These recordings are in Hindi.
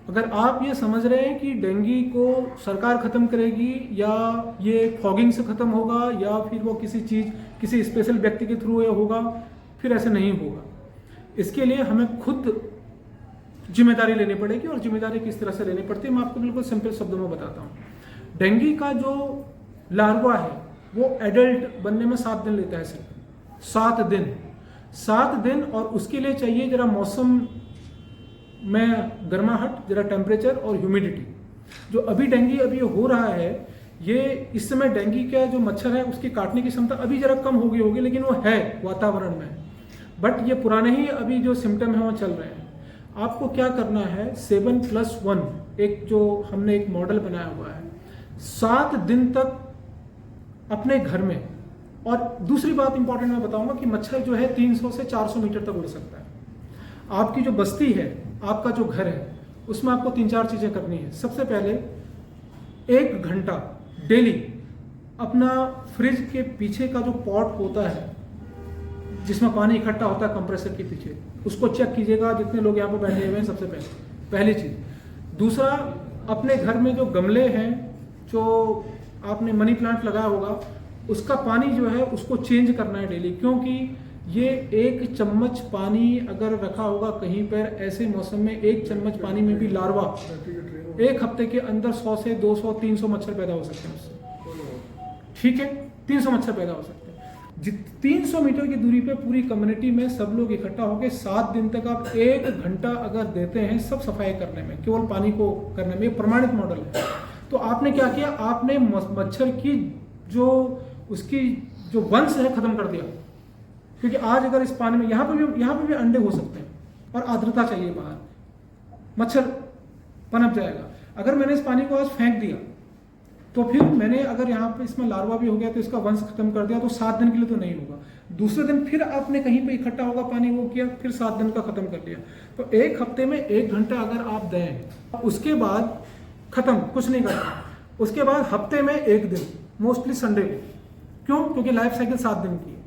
अगर आप ये समझ रहे हैं कि डेंगू को सरकार ख़त्म करेगी या ये फॉगिंग से ख़त्म होगा या फिर वो किसी स्पेशल व्यक्ति के थ्रू ये होगा, फिर ऐसे नहीं होगा। इसके लिए हमें खुद जिम्मेदारी लेनी पड़ेगी। और जिम्मेदारी किस तरह से लेनी पड़ती है मैं आपको बिल्कुल सिंपल शब्दों में बताता हूँ। डेंगू का जो लार्वा है वो एडल्ट बनने में 7 दिन लेता है, सिर्फ 7 दिन। और उसके लिए चाहिए जरा मौसम में गर्माहट, जरा टेम्परेचर और ह्यूमिडिटी। जो अभी डेंगू अभी हो रहा है, ये इस समय डेंगू का जो मच्छर है उसकी काटने की क्षमता अभी जरा कम हो गई होगी, लेकिन वो है वातावरण में। बट ये पुराने ही अभी जो सिम्टम है वो चल रहे हैं। आपको क्या करना है, 7+1 एक जो हमने एक मॉडल बनाया हुआ है, 7 दिन तक अपने घर में। और दूसरी बात इंपॉर्टेंट मैं बताऊंगा कि मच्छर जो है 300 से 400 मीटर तक उड़ सकता है। आपकी जो बस्ती है, आपका जो घर है, उसमें आपको 3-4 चीजें करनी है। सबसे पहले 1 घंटा डेली अपना फ्रिज के पीछे का जो पॉट होता है जिसमें पानी इकट्ठा होता है कंप्रेसर के पीछे, उसको चेक कीजिएगा जितने लोग यहाँ पर बैठे हुए हैं। सबसे पहली चीज। दूसरा, अपने घर में जो गमले हैं, जो आपने मनी प्लांट लगाया होगा, उसका पानी जो है उसको चेंज करना है डेली। क्योंकि ये 1 चम्मच पानी अगर रखा होगा कहीं पर ऐसे मौसम में, 1 चम्मच पानी में भी लार्वा 1 हफ्ते के अंदर 100 से 200 300 मच्छर पैदा हो सकते हैं उससे। ठीक है, 300 मच्छर पैदा हो सकते हैं। 300 मीटर की दूरी पे पूरी कम्युनिटी में सब लोग इकट्ठा होकर 7 दिन तक आप 1 घंटा अगर देते हैं सब सफाई करने में, केवल पानी को करने में, ये प्रमाणित मॉडल है। तो आपने क्या किया, आपने मच्छर की उसकी जो वंश है खत्म कर दिया। क्योंकि आज अगर इस पानी में यहाँ पे भी अंडे हो सकते हैं और आर्द्रता चाहिए बाहर, मच्छर पनप जाएगा। अगर मैंने इस पानी को आज फेंक दिया तो फिर मैंने अगर यहाँ पे इसमें लार्वा भी हो गया तो इसका वंश खत्म कर दिया, तो 7 दिन के लिए तो नहीं होगा। दूसरे दिन फिर आपने कहीं पे इकट्ठा होगा पानी, वो किया, फिर 7 दिन का खत्म कर लिया। तो 1 हफ्ते में 1 घंटा अगर आप दें, उसके बाद खत्म, कुछ नहीं करना। उसके बाद हफ्ते में 1 दिन, मोस्टली संडे को। क्यों? क्योंकि लाइफ साइकिल 7 दिन की है।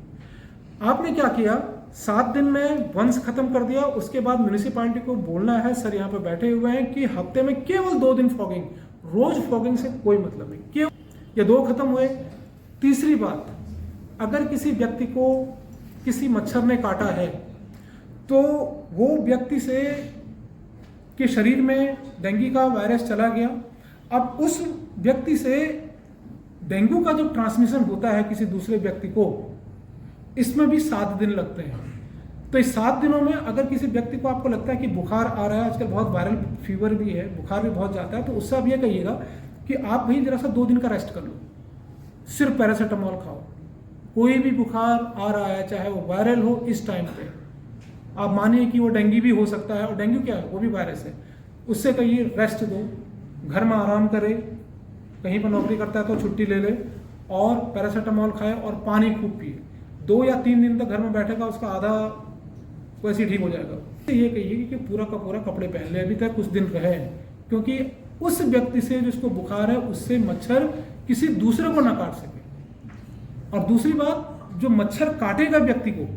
आपने क्या किया, 7 दिन में वंश खत्म कर दिया। उसके बाद म्यूनिसिपालिटी को बोलना है, सर यहाँ पे बैठे हुए हैं, कि हफ्ते में केवल 2 दिन फॉगिंग, रोज फॉगिंग से कोई मतलब नहीं। क्यों? ये 2 खत्म हुए। तीसरी बात, अगर किसी व्यक्ति को किसी मच्छर ने काटा है तो वो व्यक्ति से के शरीर में डेंगू का वायरस चला गया। अब उस व्यक्ति से डेंगू का जो ट्रांसमिशन होता है किसी दूसरे व्यक्ति को, इसमें भी 7 दिन लगते हैं। तो इस 7 दिनों में अगर किसी व्यक्ति को आपको लगता है कि बुखार आ रहा है, आजकल बहुत वायरल फीवर भी है, बुखार भी बहुत जाता है, तो उससे आप ये कहिएगा कि आप भाई जरा सा 2 दिन का रेस्ट कर लो, सिर्फ पैरासीटामोल खाओ। कोई भी बुखार आ रहा है, चाहे वो वायरल हो, इस टाइम पे आप मानिए कि वो डेंगू भी हो सकता है, और डेंगू क्या है, वो भी वायरस है। उससे कहिए रेस्ट दो, घर में आराम करे, कहीं पर नौकरी करता है तो छुट्टी ले ले, और पैरासीटामोल खाए और पानी खूब पिए। 2 या 3 दिन तक घर में बैठेगा, उसका आधा वैसे ही ठीक हो जाएगा। ये कहिए कि पूरा का पूरा कपड़े पहन ले, अभी तक कुछ दिन रहे, क्योंकि उस व्यक्ति से जिसको बुखार है उससे मच्छर किसी दूसरे को ना काट सके। और दूसरी बात, जो मच्छर काटेगा व्यक्ति को,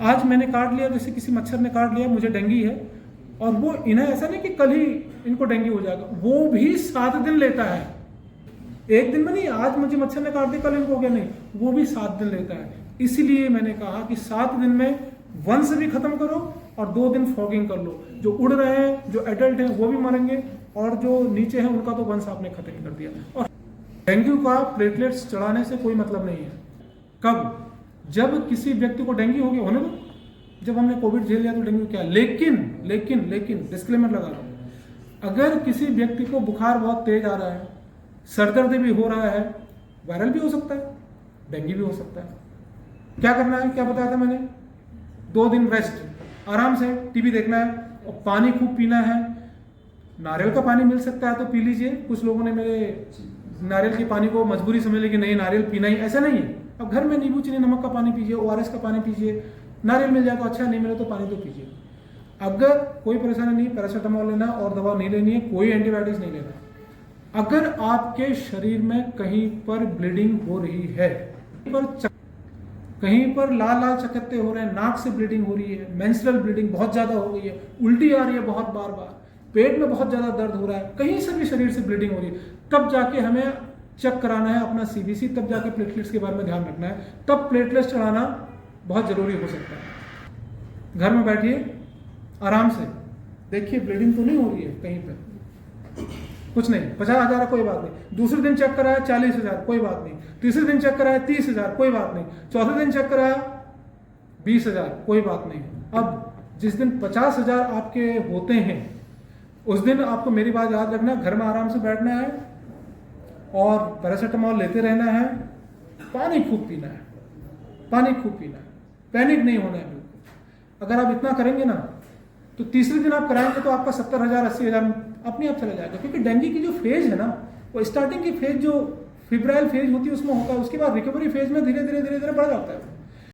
आज मैंने काट लिया, जैसे किसी मच्छर ने काट लिया, मुझे डेंगू है, और वो इन्हें ऐसा नहीं कि कल ही इनको डेंगू हो जाएगा, वो भी 7 दिन लेता है। 1 दिन में नहीं, आज मुझे मच्छर ने काट दिया कल इनको हो गया, नहीं, वो भी 7 दिन लेता है। इसीलिए मैंने कहा कि 7 दिन में वंश भी खत्म करो और 2 दिन फॉगिंग कर लो। जो उड़ रहे हैं, जो एडल्ट हैं, वो भी मरेंगे, और जो नीचे हैं उनका तो वंश आपने खत्म कर दिया। और डेंगू का प्लेटलेट्स चढ़ाने से कोई मतलब नहीं है। कब? जब किसी व्यक्ति को डेंगू हो गया, होने दो, जब हमने कोविड झेल लिया तो डेंगू क्या। लेकिन डिस्क्लेमर लगा रहा हूं, अगर किसी व्यक्ति को बुखार बहुत तेज आ रहा है, सर दर्द भी हो रहा है, वायरल भी हो सकता है, डेंगू भी हो सकता है, क्या करना है, क्या बताया था मैंने, 2 दिन रेस्ट, आराम से टीवी देखना है, और पानी खूब पीना है। नारियल का पानी मिल सकता है तो पी लीजिए। कुछ लोगों ने मेरे नारियल के पानी को मजबूरी समझ ली कि नहीं नारियल पीना ही, ऐसा नहीं है। अब घर में नींबू चीनी नमक का पानी पीजिए, ORS का पानी पीजिए, नारियल मिल जाए तो अच्छा, नहीं मिले तो पानी तो पीजिए। अगर कोई परेशानी नहीं, पैरासीटामोल लेना और दवा नहीं लेनी है, कोई एंटीबायोटिक्स नहीं लेना। अगर आपके शरीर में कहीं पर ब्लीडिंग हो रही है, कहीं पर लाल लाल चकत्ते हो रहे हैं, नाक से ब्लीडिंग हो रही है, मेंस्ट्रुअल ब्लीडिंग बहुत ज्यादा हो गई है, उल्टी आ रही है बहुत बार बार, पेट में बहुत ज़्यादा दर्द हो रहा है, कहीं से भी शरीर से ब्लीडिंग हो रही है, तब जाके हमें चेक कराना है अपना सीबीसी, तब जाके प्लेटलेट्स के बारे में ध्यान रखना है, तब प्लेटलेट्स चढ़ाना बहुत ज़रूरी हो सकता है। घर में बैठिए आराम से, देखिए ब्लीडिंग तो नहीं हो रही है कहीं पे, कुछ नहीं, 50,000 कोई बात नहीं, दूसरे दिन चेक कराया 40,000 कोई बात नहीं, तीसरे दिन चेक कराया 30,000 कोई बात नहीं, चौथे दिन चेक कराया 20,000 कोई बात नहीं। अब जिस दिन 50,000 आपके होते हैं उस दिन आपको मेरी बात याद रखना, घर में आराम से बैठना है और पैरासीटामोल लेते रहना है, पानी खूब पीना है, पानी खूब पीना है, पैनिक नहीं होना है बिल्कुल। अगर आप इतना करेंगे ना तो तीसरे दिन आप कराएंगे तो आपका 70,000 80,000 अपने आप चला जाएगा। क्योंकि डेंगू की जो फेज है ना, वो स्टार्टिंग की फेज जो फिब्राइल फेज होती है उसमें होता है, उसके बाद रिकवरी फेज में धीरे धीरे बढ़ जाता है।